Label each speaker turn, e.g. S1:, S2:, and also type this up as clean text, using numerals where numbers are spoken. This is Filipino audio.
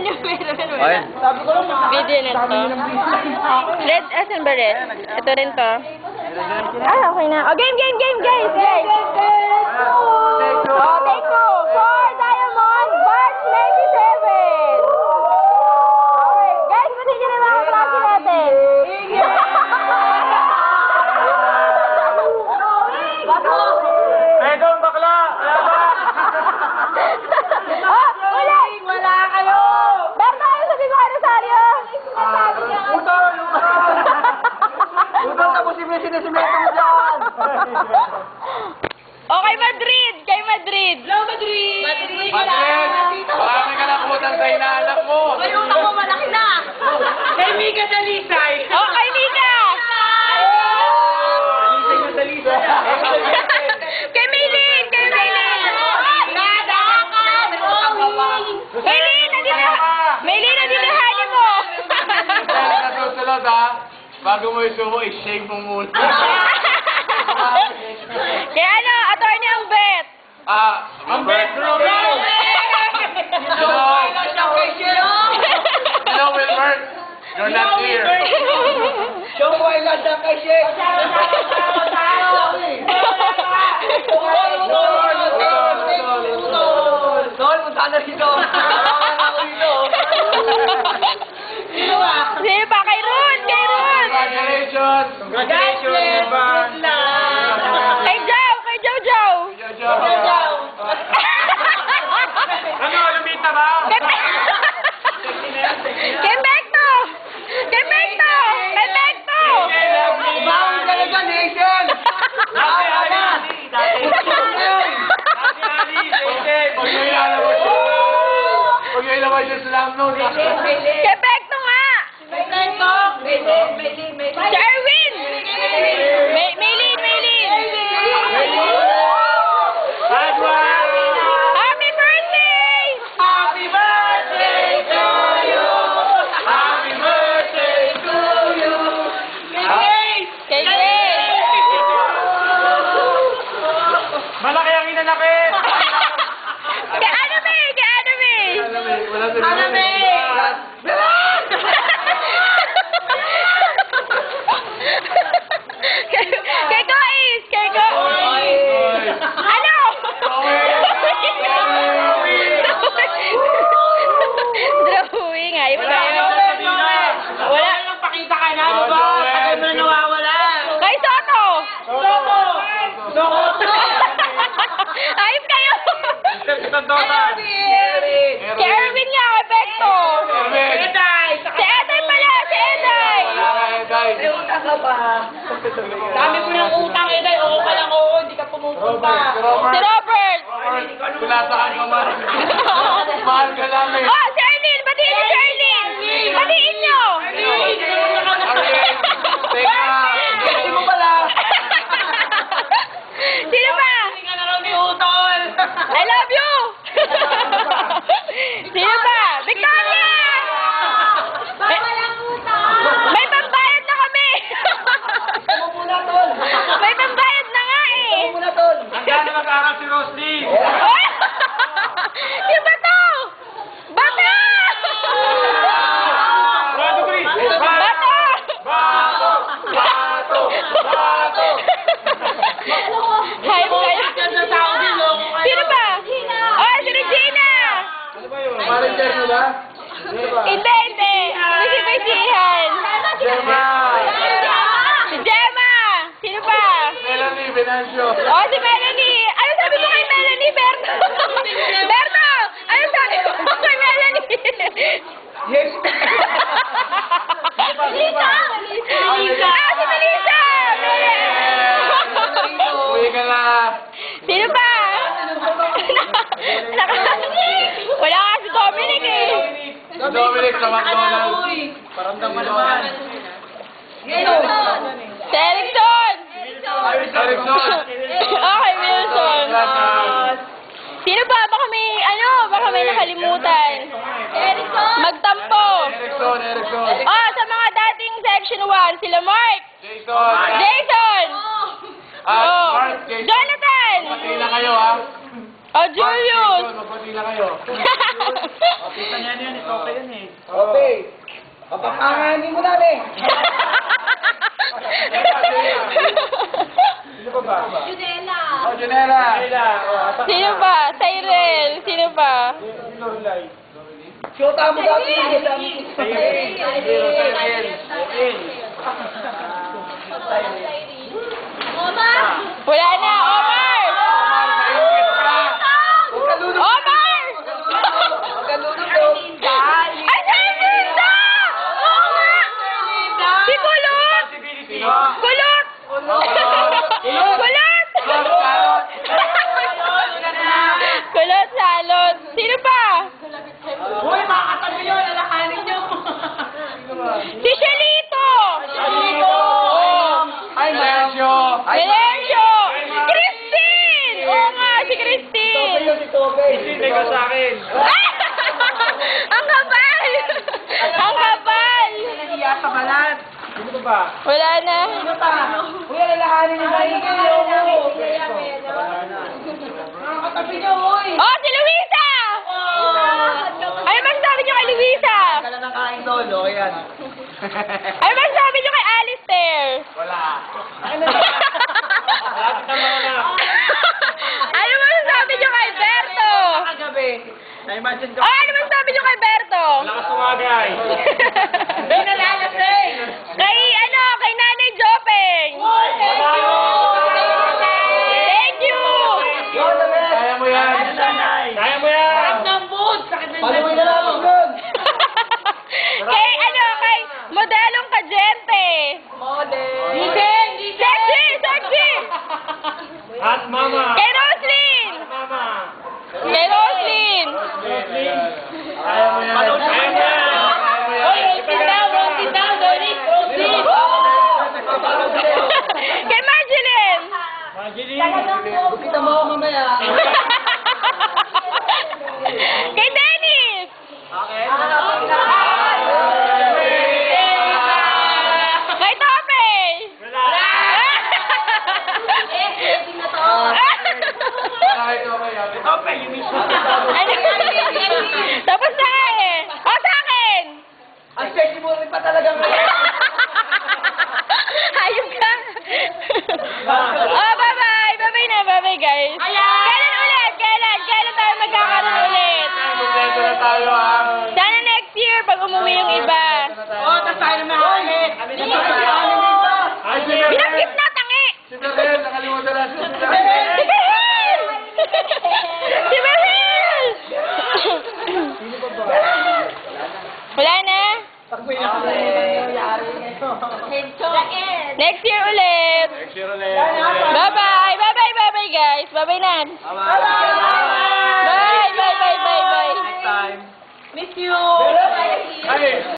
S1: yung meron?
S2: Ayun.
S1: Video na to. Red, asan ba red? Ito rin to. Ah, okay na. Oh, game, guys! Oh, take two. For Diamond, Bart 97. Okay, guys, pati nyo na yung mga klase natin.
S2: Medong bakla!
S1: Oh, ulit! Wala kayo! Berto, ano sabi ko, Rosario?
S2: Utol! Utol, tapos si Messi na si Messi mo dyan!
S1: Oh, kay Madrid! Kay Madrid! Hello, Madrid!
S2: Madrid! Marami ka na utang sa inaanak mo!
S1: May utang mo malaki na!
S3: Kay Mika Dalisay!
S1: Oh, kay Mika! Kay Maylin! Kay Maylin! Maylin, nandinahanin mo!
S2: Sa susunod ha, bago mo isumo, i-shave mo muna.
S1: Kaya ano, attorney ang bet!
S2: Ang best program! Hello, Wilbert! You're not here.
S3: Show mo ay landa kay Shek! Tol, punta na si Tol! Sino ba?
S1: Sino pa? Kay Ron! Kay Ron!
S2: Congratulations!
S3: Congratulations! Good luck!
S1: Kay Jow! Kay Jow Jow!
S2: Ano, lumita ba?
S1: Kay Bekto! Kay Bekto! Kay Bekto!
S3: Bawang talaga, Nation! Bawang na!
S2: Huwag nyo ilaway yung slam nun.
S1: Kay Bekto nga! Si Erwin! Maylin! Happy birthday!
S3: Happy birthday to you! Happy birthday to you!
S1: Kay Grace!
S2: Malaki ang inanakit!
S1: Kay Anime! Kay Gois! Ano? Drawing, ayun ba yun? Wala.
S3: Pakita ka na, ano ba? Tagal mo na nawawala.
S1: Kay Soto! Ayos kayo! Kay Erwin nga, kay Bekto! Si Eday pala! Si Eday!
S3: Utang ka ba? Dami mo ng utang, Eday. Oo ka lang, oo. Hindi ka pumupunta.
S1: Si Robert!
S2: Wala saan ka man. Mahal ka namin.
S1: Oh, si Arlene! Batiin niyo si Arlene! Batiin niyo!
S2: Teka.
S3: Hindi mo pala.
S1: Sino ba?
S3: Hindi ka na raw ni Utol.
S1: I love you! Sino ba? Victoria! May pambayad na kami!
S3: Muna, Tol.
S1: May pambayad na nga eh!
S3: Muna, Tol.
S2: Hanggang na mag-aarap si Rosly.
S1: Oh! Sino ba to? Bata!
S2: Bato, Chris.
S1: Bata!
S2: Bato.
S1: Hayop kayo.
S3: Ganda tao din, loko kayo.
S1: Sino ba? Oh, si Regina!
S2: Manager mo ba?
S1: Hindi. Si Basihan.
S2: Gemma.
S1: Si Gemma! Sino pa?
S2: Melanie Venancio.
S1: Oh, si Melanie! Ano sabi mo kay Melanie, Berto? Berto! Ano sabi mo kay Melanie?
S3: Yes.
S1: Melissa! Ah, si Melissa!
S2: Uwi ka na.
S1: Sino pa? Wala ka si Dominic eh.
S2: Dominic sa McDonald's.
S3: Paramdam mo naman.
S1: Si Erickson!
S2: Erickson.
S1: Okay, Wilson. Sino ba? Baka may nakalimutan. Magtampo.
S2: Erickson.
S1: Oh, sa mga dating section 1, sila Mark. Jason! Oh,
S2: Mark, Jason.
S1: Jonathan!
S2: Pati na kayo ha.
S1: Oh, Julius!
S2: Magpati na kayo.
S3: Kita niya yan, ito okay yun eh.
S4: Okay. Papapanganin mo namin.
S2: Sino pa ba?
S1: Junela.
S2: Oh, Junela.
S1: Sino ba? Cyril. Sino ba?
S4: Shota mo dati.
S1: Omar! Wala na, Omar! Omar! Ay, si Linda! Oo nga! Si Kulot! Kulot! Kulot! Kulot, salot. Sino pa?
S3: Uy, makakatabi yun, alakanin nyo.
S1: Si Shelito!
S2: Ay, Sergio.
S1: Silencio! Christine! Oo nga, si Christine!
S3: Hindi ko sa akin.
S1: Ang kapal! Ang kapal!
S3: Iya sa balat. Sino ba?
S1: Wala na.
S4: Uy, alalahanin niyo na yung nakakatabi niyo, uy.
S1: Oh, si Luisa! Ano masasabi niyo kay Luisa?
S4: Kala ng kain solo, yan.
S1: Ano masasabi niyo kay Alistair?
S2: Wala.
S3: Lapit na mga na.
S1: Ano masasabi niyo kay Berto?
S4: Kagabi. Na-imagine ko.
S1: Oh, ano masasabi niyo kay Berto?
S3: Lakas sumagay.
S1: Hindi nalalasing! Kay Nanay Jopeng!
S3: Thank you!
S1: Thank you!
S2: Kaya mo yan.
S3: Kaya mo yan!
S4: Paluin na lang ako doon.
S1: Kay modelong kajente! Sexy! Sexy!
S3: At mama!
S1: Kay Roslyn!
S3: Mama!
S1: Kay Roslyn!
S3: Kaya mo yan! Kaya mo yan!
S1: Kay Marjeline!
S4: Kita mo ako mamaya.
S1: Kay Dennis! Kay Tope! Tapos na nga eh! O, sa akin!
S4: Ang sexy mo rin pa talaga ngayon.
S1: Hayop ka! Oh, bye-bye! Bye-bye na, bye-bye guys! Kailan ulit? Kailan tayo magkakaroon ulit?
S2: Kompleto na tayo, ha?
S1: Sana next year pag umuwi yung iba.
S3: Tapos tayo na mahangit!
S1: Binanggit na, tangi!
S2: Si Berhel, nakalimutan na si
S1: Si Berhel! Si Berhel! Wala na? Next year ulit!
S2: Next year ulit.
S1: Bye-bye! Bye-bye, bye-bye guys! Bye-bye na!
S4: Bye-bye.